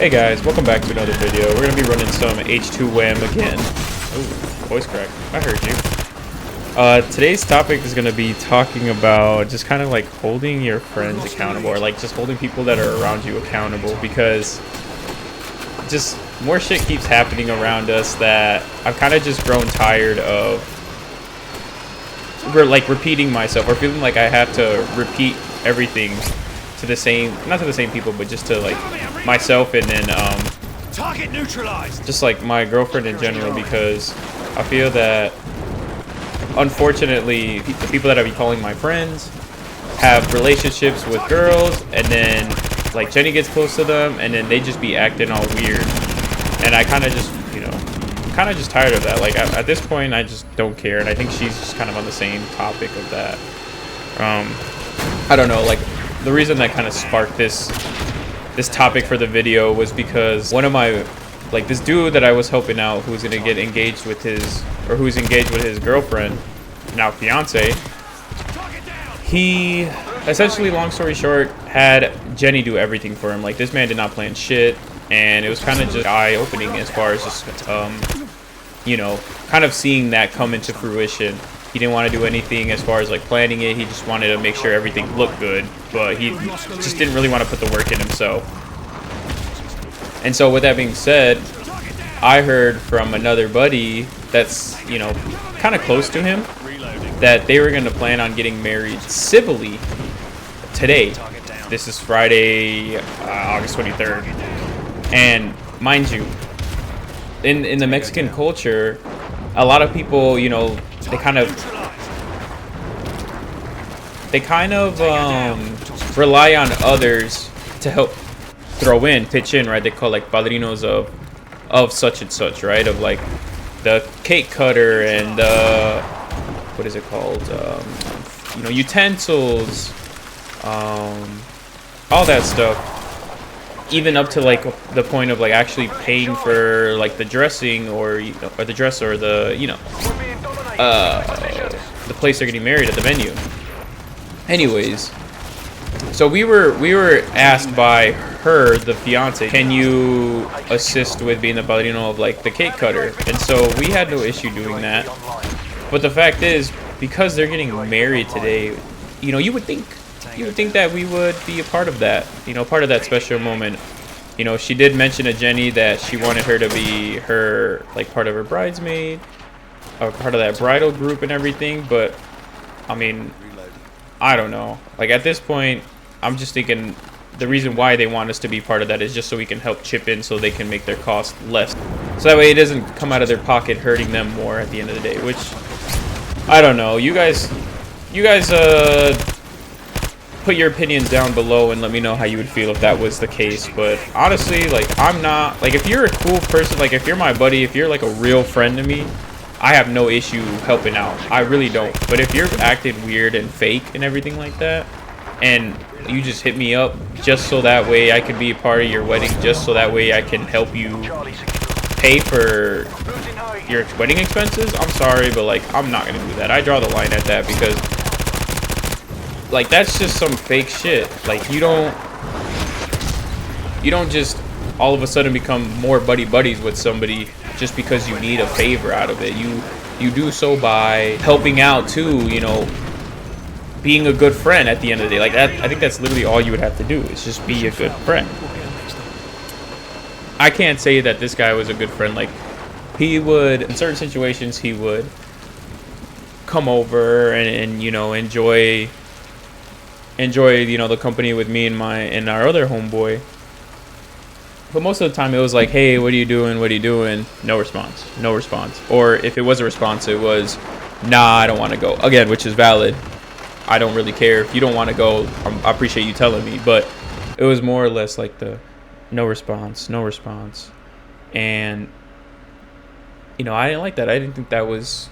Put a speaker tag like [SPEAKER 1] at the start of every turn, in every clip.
[SPEAKER 1] Hey guys, welcome back to another video. We're going to be running some H2M again. Ooh, voice crack. I heard you. Today's topic is going to be talking about just kind of like holding your friends accountable, or like just holding people that are around you accountable, because just more shit keeps happening around us that I've kind of just grown tired of repeating myself, or feeling like I have to repeat everything to the same, not to the same people, but just to like myself, and then
[SPEAKER 2] target neutralized,
[SPEAKER 1] just like my girlfriend in general, because I feel that unfortunately the people that I be calling my friends have relationships with girls, and then like Jenny gets close to them and then they just be acting all weird, and I kind of just, you know, kind of just tired of that. Like at this point I just don't care, and I think she's just kind of on the same topic of that. I don't know, like the reason that kind of sparked this topic for the video was because one of my, like, this dude that I was helping out, who's gonna get engaged with who's engaged with his girlfriend, now fiance, he essentially, long story short, had Jenny do everything for him. Like, this man did not plan shit, and it was kind of just eye-opening as far as just you know, kind of seeing that come into fruition. He didn't want to do anything as far as like planning it. He just wanted to make sure everything looked good, but he just didn't really want to put the work in himself. And so with that being said, I heard from another buddy that's, you know, kind of close to him, that they were going to plan on getting married civilly today. This is Friday, August 23rd. And mind you, in the Mexican culture, a lot of people, you know, they kind of rely on others to help pitch in, right? They call like padrinos of such and such, right? Of like the cake cutter and what is it called? You know, utensils, all that stuff. Even up to like the point of like actually paying for like the dressing, or, you know, or the dress, or the, you know, the place they're getting married at, the venue. Anyways, so we were asked by her, the fiance, can you assist with being the padrino of like the cake cutter? And so we had no issue doing that. But the fact is, because they're getting married today, you know, you would think that we would be a part of that, you know, part of that special moment. You know, she did mention to Jenny that she wanted her to be her, like, part of her bridesmaid, or part of that bridal group and everything. But I mean, I don't know, like at this point I'm just thinking the reason why they want us to be part of that is just so we can help chip in, so they can make their cost less, so that way it doesn't come out of their pocket hurting them more at the end of the day. Which, I don't know, you guys put your opinions down below and let me know how you would feel if that was the case. But honestly, like, I'm not, like, if you're a cool person, like if you're my buddy, if you're like a real friend to me, I have no issue helping out. I really don't. But if you're acting weird and fake and everything like that, and you just hit me up just so that way I can be a part of your wedding, just so that way I can help you pay for your wedding expenses, I'm sorry, but like, I'm not gonna do that. I draw the line at that, because like, that's just some fake shit. Like, you don't just all of a sudden become more buddies with somebody just because you need a favor out of it. You do so by helping out too, you know, being a good friend at the end of the day. Like that, I think that's literally all you would have to do, is just be a good friend. I can't say that this guy was a good friend. Like, he would, in certain situations, he would come over and you know, enjoy, you know, the company with me and our other homeboy. But most of the time it was like, hey, what are you doing? What are you doing? No response. No response. Or if it was a response, it was, nah, I don't want to go. Again, which is valid. I don't really care. If you don't want to go, I appreciate you telling me. But it was more or less like the no response, no response. And, you know, I didn't like that. I didn't think that was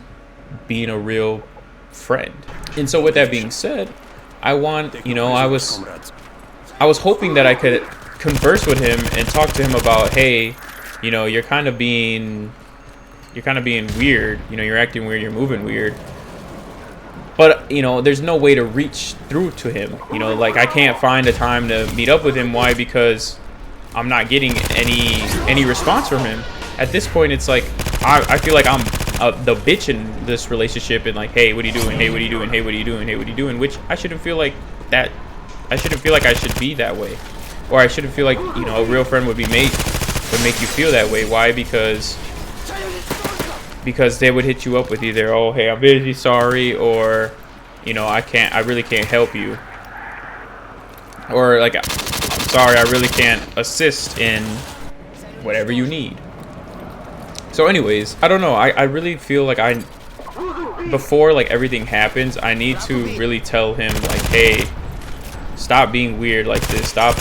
[SPEAKER 1] being a real friend. And so with that being said, I want, you know, I was hoping that I could converse with him and talk to him about, hey, you know, you're kind of being weird, you know, you're acting weird, you're moving weird. But, you know, there's no way to reach through to him. You know, like, I can't find a time to meet up with him. Why? Because I'm not getting any response from him. At this point, it's like I feel like I'm the bitch in this relationship, and like, hey, what are you doing? Hey, what are you doing? Hey, what are you doing? Hey, what are you doing? Which I shouldn't feel like that. I shouldn't feel like I should be that way, or I shouldn't feel like, you know, a real friend would make you feel that way. Why? Because they would hit you up with either, oh, hey, I'm busy, sorry, or, you know, I really can't help you, or like, I'm sorry, I really can't assist in whatever you need. So anyways, I don't know, I really feel like before like everything happens, I need to really tell him like, hey, stop being weird like this, stop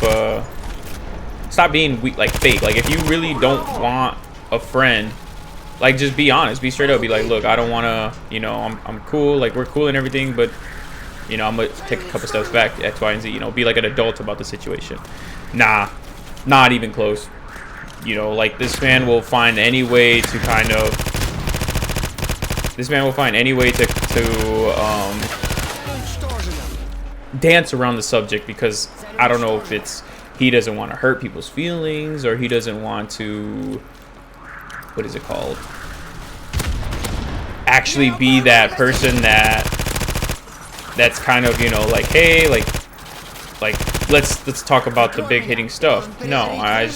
[SPEAKER 1] being like fake. Like, if you really don't want a friend, like, just be honest, be straight up, be like, look, I don't want to, you know, I'm cool, like, we're cool and everything, but, you know, I'm gonna take a couple steps back, X, Y, and Z, you know, be like an adult about the situation. Nah, not even close. You know, like, this man will find any way to dance around the subject, because I don't know if it's he doesn't want to hurt people's feelings, or he doesn't want to, what is it called, actually be that person that's kind of, you know, like, hey, like let's talk about the big hitting stuff. No, I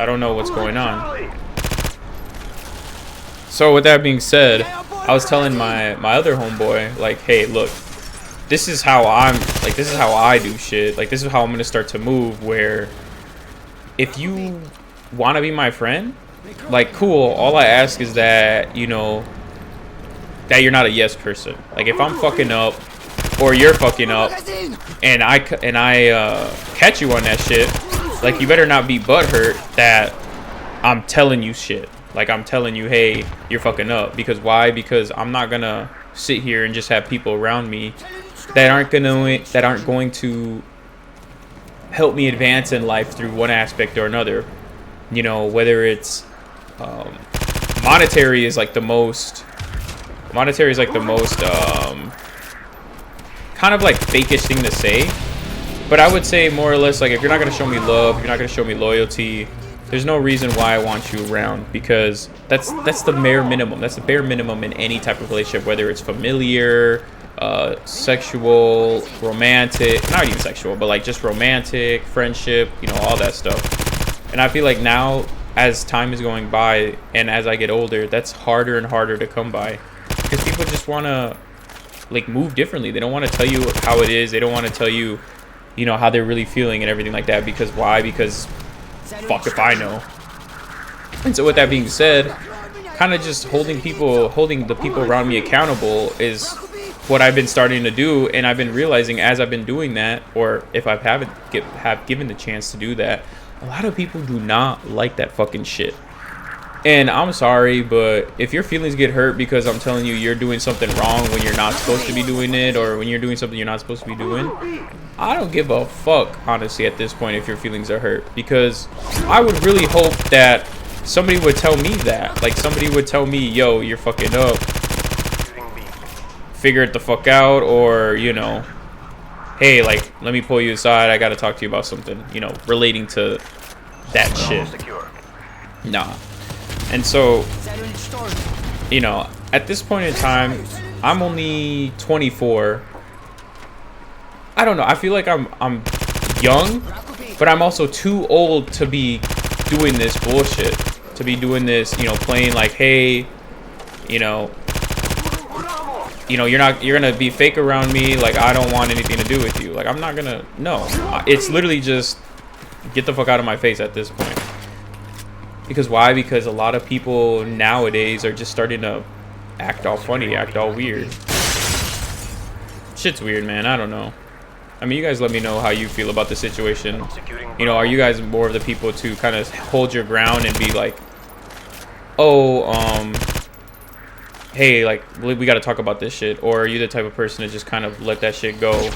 [SPEAKER 1] don't know what's going on. So with that being said, I was telling my other homeboy, like, hey, look, this is how I do shit. Like, this is how I'm gonna start to move, where if you want to be my friend, like, cool, all I ask is that, you know, that you're not a yes person. Like, if I'm fucking up, or you're fucking up, and I catch you on that shit, like, you better not be butthurt that I'm telling you shit. Like, I'm telling you, hey, you're fucking up. Because why? Because I'm not gonna sit here and just have people around me that aren't going to help me advance in life through one aspect or another. You know, whether it's monetary is like the most kind of like fakish thing to say, but I would say more or less, like, if you're not going to show me love, if you're not going to show me loyalty, there's no reason why I want you around, because that's the bare minimum. That's the bare minimum in any type of relationship, whether it's familiar, sexual, romantic, not even sexual, but like just romantic, friendship, you know, all that stuff. And I feel like now, as time is going by and as I get older, that's harder and harder to come by, because people just want to, like, move differently. They don't want to tell you how it is. They don't want to tell you, you know, how they're really feeling and everything like that. Because why? Because fuck if I know. And so with that being said, kind of just holding the people around me accountable is what I've been starting to do. And I've been realizing as I've been doing that, or if I have given the chance to do that, a lot of people do not like that fucking shit. And I'm sorry, but if your feelings get hurt because I'm telling you you're doing something wrong when you're not supposed to be doing it, or when you're doing something you're not supposed to be doing, I don't give a fuck, honestly, at this point, if your feelings are hurt. Because I would really hope that somebody would tell me that. Like, somebody would tell me, yo, you're fucking up, figure it the fuck out, or, you know, hey, like, let me pull you aside, I gotta talk to you about something, you know, relating to that shit. Nah. And so, you know, at this point in time, I'm only 24. I don't know. I feel like I'm young, but I'm also too old to be doing this bullshit. To be doing this, you know, playing like, hey, you know, you're gonna be fake around me. Like, I don't want anything to do with you. Like, I'm not gonna. No, it's literally just get the fuck out of my face at this point. Because why? Because a lot of people nowadays are just starting to act all funny, act all weird. Shit's weird, man. I don't know. I mean, you guys let me know how you feel about the situation. You know, are you guys more of the people to kind of hold your ground and be like, oh, hey, like, we got to talk about this shit? Or are you the type of person to just kind of let that shit go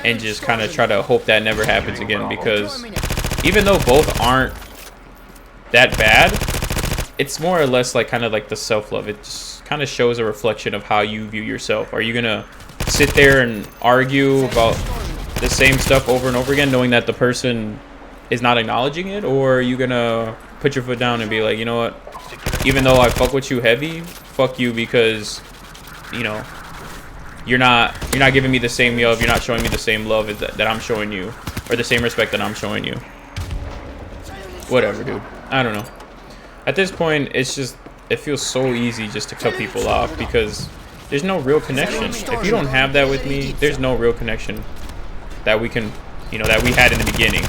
[SPEAKER 1] and just kind of try to hope that never happens again? Because even though both aren't that bad, it's more or less like kind of like the self-love. It just kind of shows a reflection of how you view yourself. Are you gonna sit there and argue about the same stuff over and over again, knowing that the person is not acknowledging it, or are you gonna put your foot down and be like, you know what, even though I fuck with you heavy, fuck you, because you know you're not giving me the same love, you're not showing me the same love that I'm showing you, or the same respect that I'm showing you. Whatever, dude. I don't know. At this point, it's just, it feels so easy just to cut people off because there's no real connection. If you don't have that with me, there's no real connection that we can, you know, that we had in the beginning.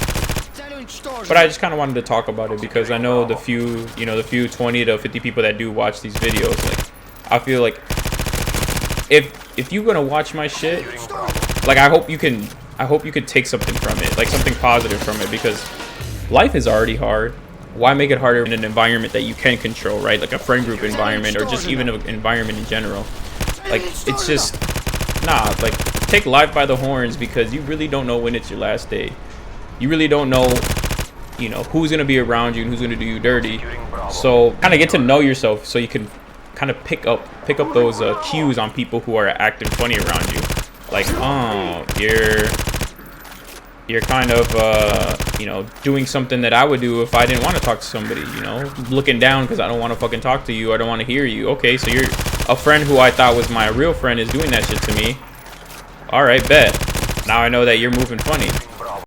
[SPEAKER 1] But I just kind of wanted to talk about it because I know the few, you know, the few 20 to 50 people that do watch these videos, like, I feel like if you're gonna watch my shit, like, I hope you can take something from it, like something positive from it, because life is already hard. Why make it harder in an environment that you can control, right? Like a friend group environment, or just even an environment in general. Like, it's just, nah, like, take life by the horns, because you really don't know when it's your last day. You really don't know, you know, who's gonna be around you and who's gonna do you dirty. So kind of get to know yourself, so you can kind of pick up those cues on people who are acting funny around you. Like, oh, you're kind of, you know, doing something that I would do if I didn't want to talk to somebody, you know, looking down because I don't want to fucking talk to you. I don't want to hear you. Okay, so you're a friend who I thought was my real friend is doing that shit to me. All right, bet. Now I know that you're moving funny.